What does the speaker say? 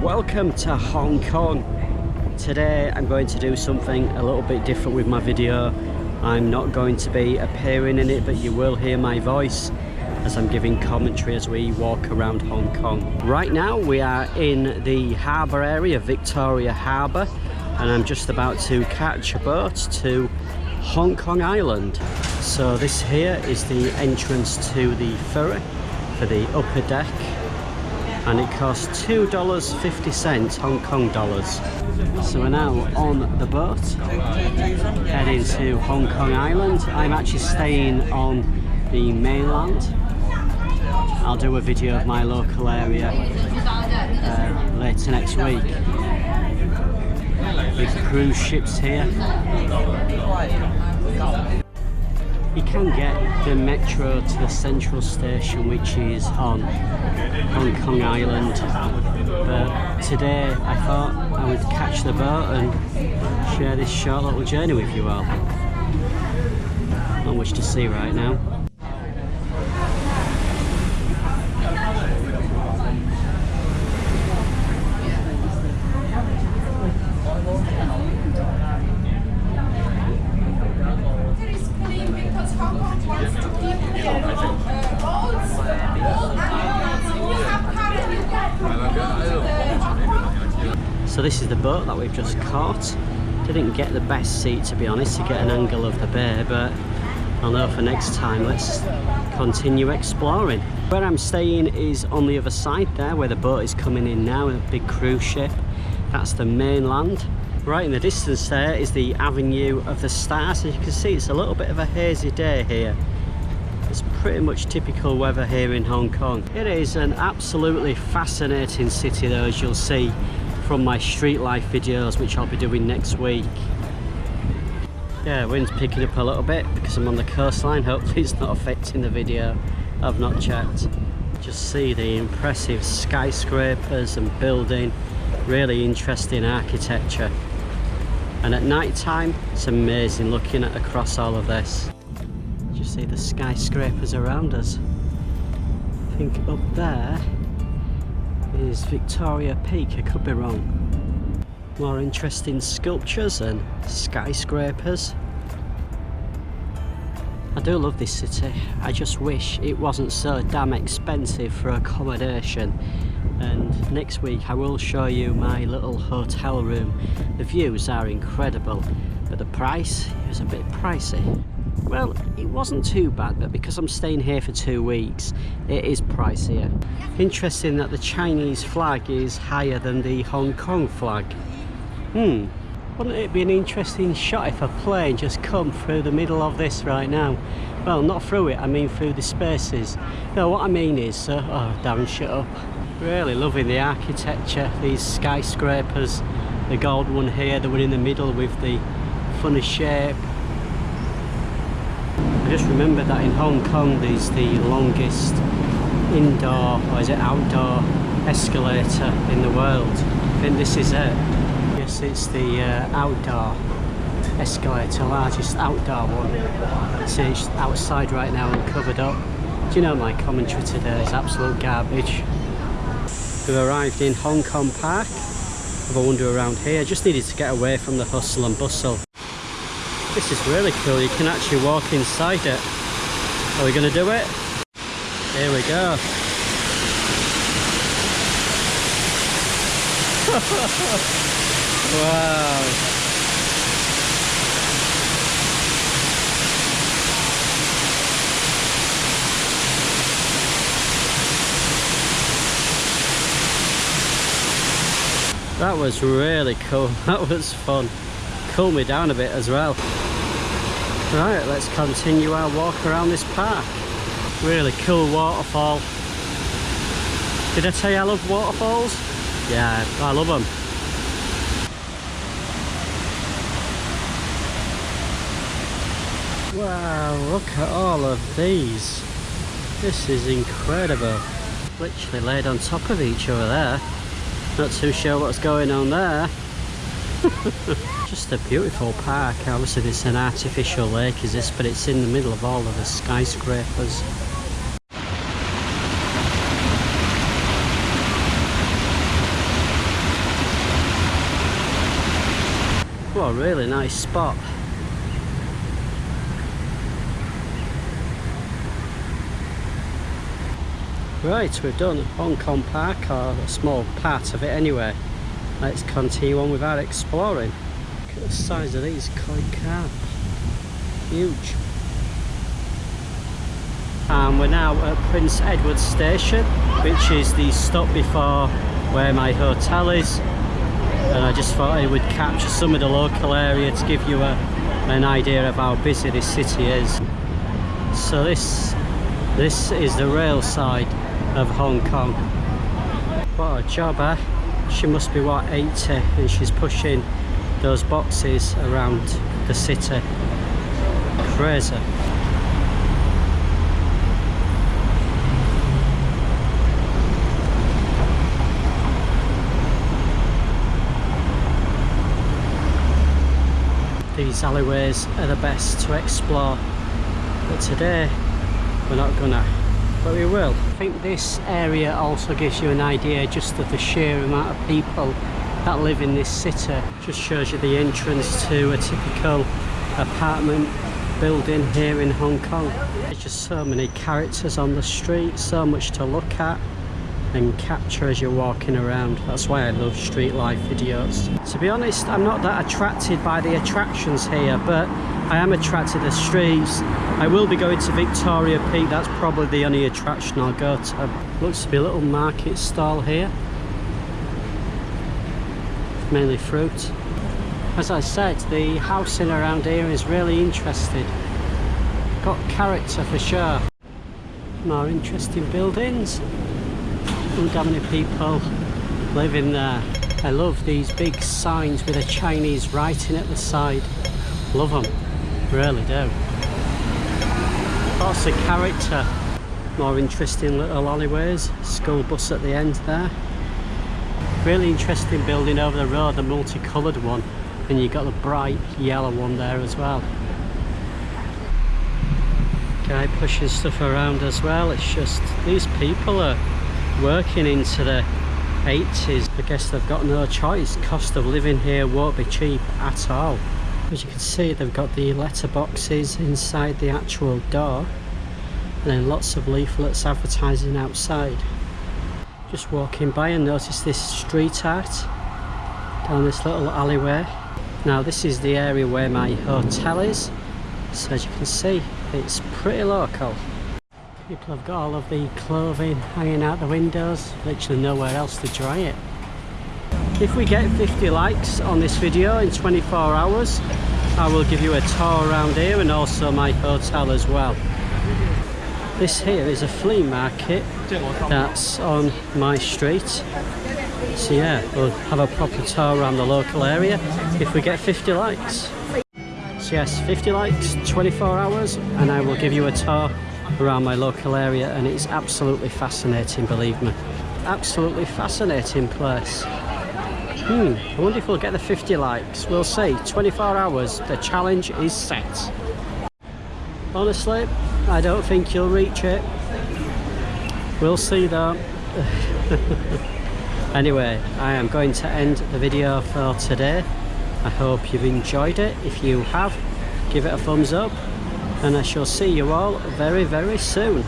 welcome to Hong Kong. Today I'm going to do something a little bit different with my video. I'm not going to be appearing in it, but you will hear my voice as I'm giving commentary as we walk around Hong Kong. Right now we are in the harbour area, Victoria Harbour, and I'm just about to catch a boat to Hong Kong Island. So this here is the entrance to the ferry for the upper deck, and it costs $2.50 Hong Kong dollars. So we're now on the boat heading to Hong Kong Island. I'm actually staying on the mainland. I'll do a video of my local area later next week. Big cruise ships here. You can get the metro to the central station, which is on Hong Kong Island, but today I thought I would catch the boat and share this short little journey with you all. Not much to see right now. So this is the boat that we've just caught. Didn't get the best seat, to be honest, to get an angle of the bay, but I'll know for next time. Let's continue exploring. Where I'm staying is on the other side there, where the boat is coming in now, a big cruise ship. That's the mainland. Right in the distance there is the Avenue of the Stars. As you can see, it's a little bit of a hazy day here. It's pretty much typical weather here in Hong Kong. It is an absolutely fascinating city though, as you'll see from my street life videos, which I'll be doing next week. Yeah, wind's picking up a little bit because I'm on the coastline. Hopefully it's not affecting the video. I've not checked. Just see the impressive skyscrapers and building. Really interesting architecture. And at night time, it's amazing looking at across all of this. Just see the skyscrapers around us. I think up there is Victoria Peak, I could be wrong. More interesting sculptures and skyscrapers. I do love this city. I just wish it wasn't so damn expensive for accommodation. And next week I will show you my little hotel room. The views are incredible, but the price is a bit pricey. Well, it wasn't too bad, but because I'm staying here for 2 weeks, it is pricier. Interesting that the Chinese flag is higher than the Hong Kong flag. Wouldn't it be an interesting shot if a plane just come through the middle of this right now? Well, not through it, I mean through the spaces. No, what I mean is, oh Darren, shut up. Really loving the architecture, these skyscrapers. The gold one here, the one in the middle with the funny shape. I just remembered that in Hong Kong there's the longest indoor, or is it outdoor, escalator in the world. I think this is it. Yes, it's the outdoor escalator, largest outdoor one. See, it's outside right now and covered up. Do you know my commentary today is absolute garbage. We've arrived in Hong Kong Park. Have a wander around here. Just needed to get away from the hustle and bustle. This is really cool, you can actually walk inside it. Are we going to do it? Here we go. Wow. That was really cool, that was fun. Cooled me down a bit as well. Right, let's continue our walk around this park. Really cool waterfall. Did I tell you I love waterfalls? Yeah, I love them. Wow, look at all of these. This is incredible. Literally laid on top of each other there. Not too sure what's going on there. Just a beautiful park. Obviously it's an artificial lake is this, but it's in the middle of all of the skyscrapers. What a really nice spot. Right, we've done Hong Kong Park, or a small part of it anyway. Let's continue on with our exploring. Look at the size of these koi cars. Huge. And we're now at Prince Edward Station, which is the stop before where my hotel is. And I just thought I would capture some of the local area to give you an idea of how busy this city is. So this is the rail side of Hong Kong. What a jobber. She must be what, 80, and she's pushing those boxes around the city. Crazy. These alleyways are the best to explore, but today we're not gonna, but we will. I think this area also gives you an idea just of the sheer amount of people that live in this city. Just shows you the entrance to a typical apartment building here in Hong Kong. There's just so many characters on the street, so much to look at and capture as you're walking around. That's why I love street life videos. To be honest, I'm not that attracted by the attractions here, but I am attracted to the streets. I will be going to Victoria Peak. That's probably the only attraction I'll go to. Looks to be a little market stall here. Mainly fruit. As I said, the housing around here is really interesting. Got character for sure. More interesting buildings. Look how many people live in there. I love these big signs with a Chinese writing at the side. Love them, really do. Lots of character. More interesting little alleyways. School bus at the end there. Really interesting building over the road, the multicoloured one. And you've got the bright yellow one there as well. Guy pushing stuff around as well. It's just, these people are working into the 80s. I guess they've got no choice. Cost of living here won't be cheap at all. As you can see, they've got the letterboxes inside the actual door, and then lots of leaflets advertising outside. Just walking by and notice this street art down this little alleyway. Now this is the area where my hotel is, so as you can see, it's pretty local. People have got all of the clothing hanging out the windows, literally nowhere else to dry it. If we get 50 likes on this video in 24 hours, I will give you a tour around here and also my hotel as well. This here is a flea market that's on my street. So yeah, we'll have a proper tour around the local area if we get 50 likes. So yes, 50 likes, 24 hours, and I will give you a tour around my local area, and it's absolutely fascinating, believe me. Absolutely fascinating place. I wonder if we'll get the 50 likes. We'll see. 24 hours, the challenge is set. Honestly, I don't think you'll reach it. We'll see though. Anyway, I am going to end the video for today. I hope you've enjoyed it. If you have, give it a thumbs up, and I shall see you all very, very soon.